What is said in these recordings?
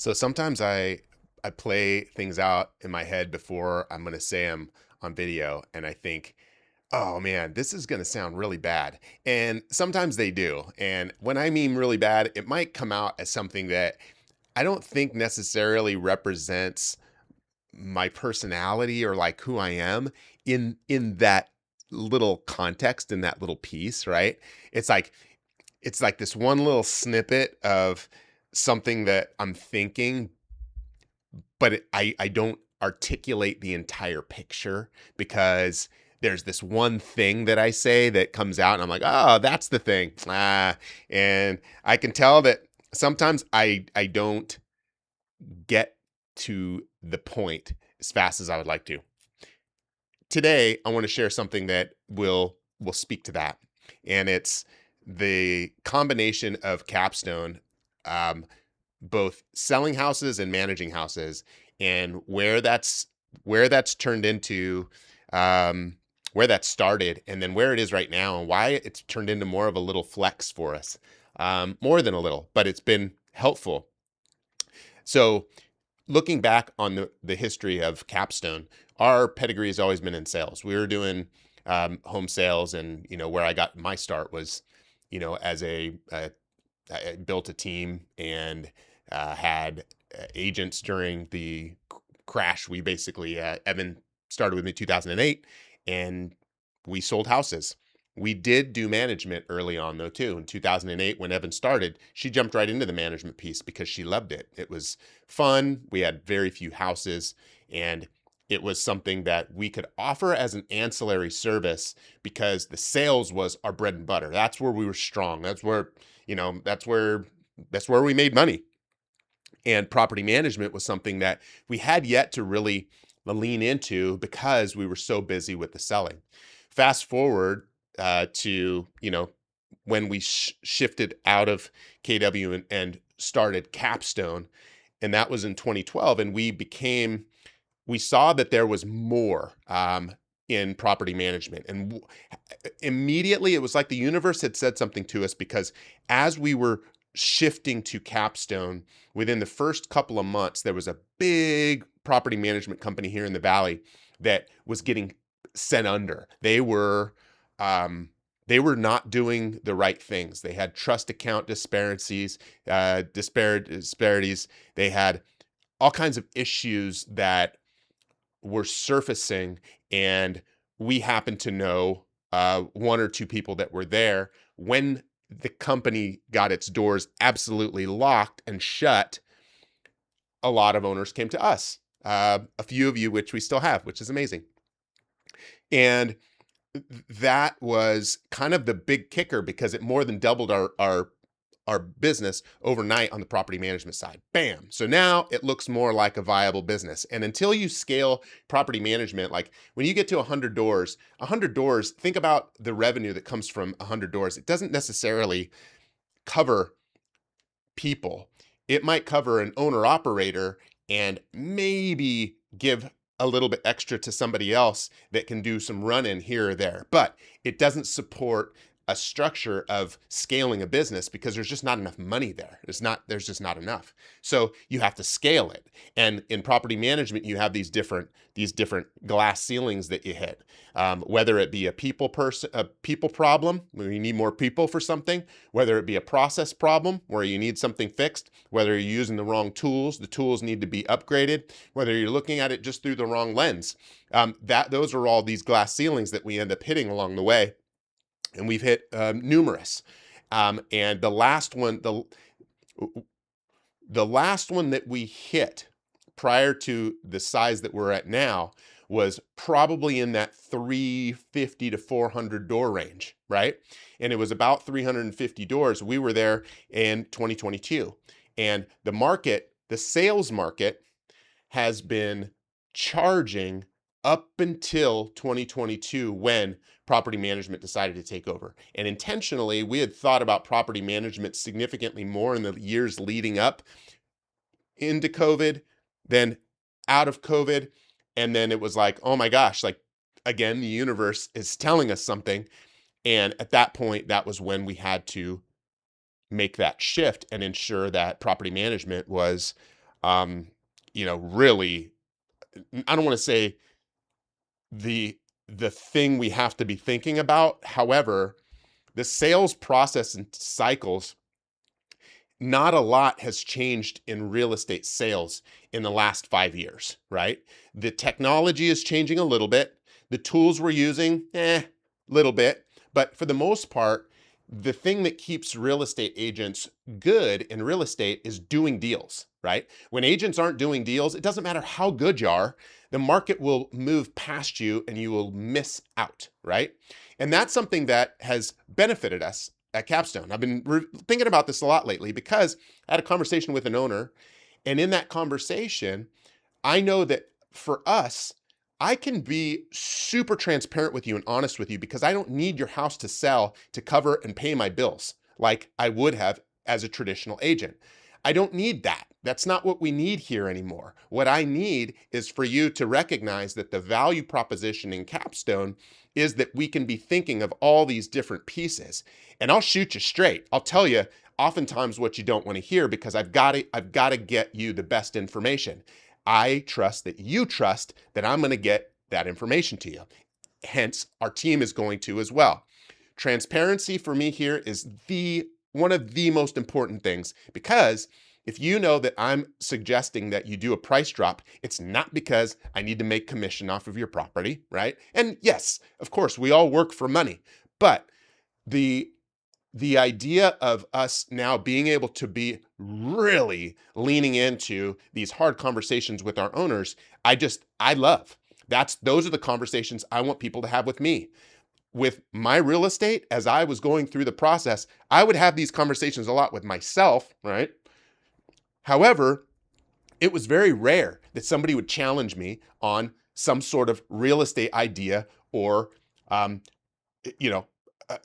So sometimes I play things out in my head before I'm going to say them on video, and I think, "Oh man, this is going to sound really bad." And sometimes they do. And when I mean really bad, it might come out as something that I don't think necessarily represents my personality or like who I am in that little context, in that little piece, right? It's like it's like this one little snippet of something that I'm thinking, but I don't articulate the entire picture because there's this one thing that I say that comes out and I'm like, oh, that's the thing. And I can tell that sometimes I don't get to the point as fast as I would like to. Today, I want to share something that will speak to that. And it's the combination of Capstone, um, both selling houses and managing houses, and where that's turned into, um, where that started, and then where it is right now, and why it's turned into more of a little flex for us, more than a little, but it's been helpful. So, looking back on the history of Capstone, our pedigree has always been in sales. We were doing home sales, and where I got my start was, as I built a team and had agents during the crash. We basically, Evan started with me 2008, and we sold houses. We did do management early on, though, too. In 2008, when Evan started, she jumped right into the management piece because she loved it. It was fun. We had very few houses, and it was something that we could offer as an ancillary service because the sales was our bread and butter. That's where we were strong. That's where we made money. And property management was something that we had yet to really lean into because we were so busy with the selling. Fast forward to when we shifted out of KW and started Capstone, and that was in 2012, and we saw that there was more in property management, and immediately it was like the universe had said something to us because as we were shifting to Capstone, within the first couple of months, there was a big property management company here in the Valley that was getting sent under. They were not doing the right things. They had trust account disparities. They had all kinds of issues that were surfacing, and we happened to know one or two people that were there when the company got its doors absolutely locked and shut. A lot of owners came to us, a few of you, which we still have, which is amazing. And that was kind of the big kicker because it more than doubled our business overnight on the property management side. Bam. So now it looks more like a viable business. And until you scale property management, like when you get to 100 doors, think about the revenue that comes from 100 doors. It doesn't necessarily cover people. It might cover an owner operator and maybe give a little bit extra to somebody else that can do some run in here or there. But it doesn't support a structure of scaling a business because there's just not enough money there. There's just not enough. So you have to scale it. And in property management, you have these different glass ceilings that you hit. Whether it be a people problem where you need more people for something, whether it be a process problem where you need something fixed, whether you're using the wrong tools, the tools need to be upgraded, whether you're looking at it just through the wrong lens. Those are all these glass ceilings that we end up hitting along the way. And we've hit numerous. And the last one that we hit prior to the size that we're at now was probably in that 350 to 400 door range, right? And it was about 350 doors. We were there in 2022. And the sales market has been charging up until 2022 when property management decided to take over. And intentionally, we had thought about property management significantly more in the years leading up into COVID, then out of COVID. And then it was like, oh my gosh, like again, the universe is telling us something. And at that point, that was when we had to make that shift and ensure that property management was um, really, I don't want to say the the thing we have to be thinking about. However, the sales process and cycles, not a lot has changed in real estate sales in the last 5 years, right? The technology is changing a little bit. The tools we're using, little bit. But for the most part, the thing that keeps real estate agents good in real estate is doing deals, right? When agents aren't doing deals, it doesn't matter how good you are, the market will move past you and you will miss out, right? And that's something that has benefited us at Capstone. I've been thinking about this a lot lately because I had a conversation with an owner, and in that conversation, I know that for us, I can be super transparent with you and honest with you because I don't need your house to sell to cover and pay my bills like I would have as a traditional agent. I don't need that. That's not what we need here anymore. What I need is for you to recognize that the value proposition in Capstone is that we can be thinking of all these different pieces. And I'll shoot you straight. I'll tell you oftentimes what you don't want to hear because I've got to get you the best information. I trust that you trust that I'm going to get that information to you. Hence, our team is going to as well. Transparency for me here is the one of the most important things because if you know that I'm suggesting that you do a price drop, it's not because I need to make commission off of your property, right? And yes, of course, we all work for money, but the the idea of us now being able to be really leaning into these hard conversations with our owners, I love. Those are the conversations I want people to have with me. With my real estate, as I was going through the process, I would have these conversations a lot with myself, right? However, it was very rare that somebody would challenge me on some sort of real estate idea or, um, you know, uh,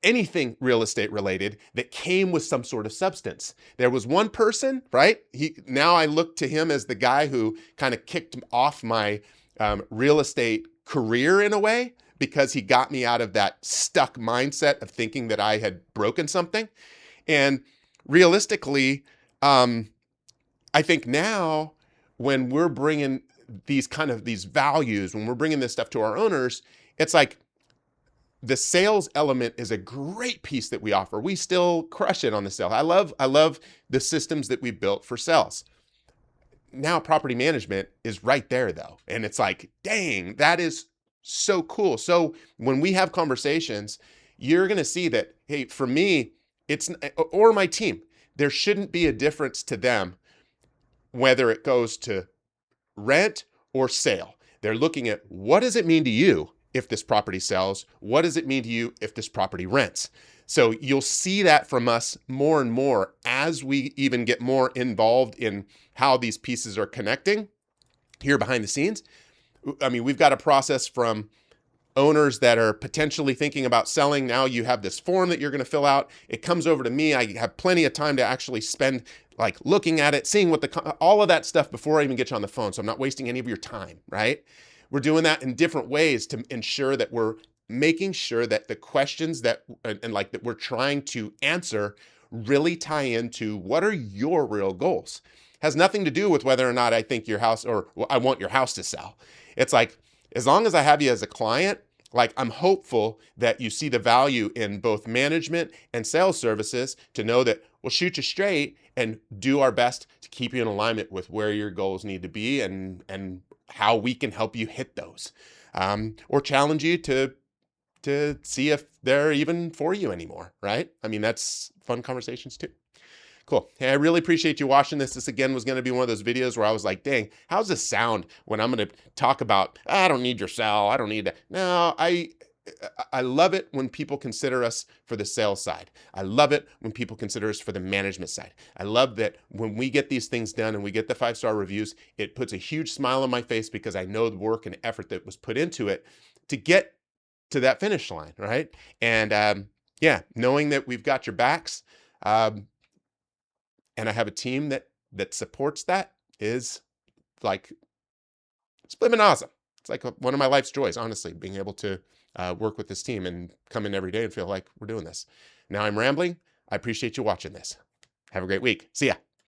anything real estate related that came with some sort of substance. There was one person, right? Now I look to him as the guy who kind of kicked off my real estate career in a way because he got me out of that stuck mindset of thinking that I had broken something. And realistically, I think now when we're bringing these values, when we're bringing this stuff to our owners, it's like the sales element is a great piece that we offer. We still crush it on the sale. I love the systems that we built for sales. Now property management is right there though. And it's like, dang, that is so cool. So when we have conversations, you're going to see that, hey, for me, or my team, there shouldn't be a difference to them whether it goes to rent or sale. They're looking at what does it mean to you if this property sells? What does it mean to you if this property rents? So you'll see that from us more and more as we even get more involved in how these pieces are connecting here behind the scenes. I mean, we've got a process from owners that are potentially thinking about selling. Now you have this form that you're going to fill out. It comes over to me. I have plenty of time to actually spend like looking at it, seeing all of that stuff before I even get you on the phone. So I'm not wasting any of your time, right? We're doing that in different ways to ensure that we're making sure that the questions that we're trying to answer really tie into what are your real goals. Has nothing to do with whether or not I think your house or I want your house to sell. It's like, as long as I have you as a client, like I'm hopeful that you see the value in both management and sales services to know that we'll shoot you straight and do our best to keep you in alignment with where your goals need to be and how we can help you hit those, or challenge you to see if they're even for you anymore, right? I mean, that's fun conversations too. Cool. Hey, I really appreciate you watching this. This again was going to be one of those videos where I was like, dang, how's this sound when I'm going to talk about, I don't need your sell. I don't need that. No, I love it when people consider us for the sales side. I love it when people consider us for the management side. I love that when we get these things done and we get the 5-star reviews, it puts a huge smile on my face because I know the work and effort that was put into it to get to that finish line, right? And yeah, knowing that we've got your backs, and I have a team that supports that is like, it's been awesome. It's like one of my life's joys, honestly, being able to work with this team and come in every day and feel like we're doing this. Now I'm rambling. I appreciate you watching this. Have a great week. See ya.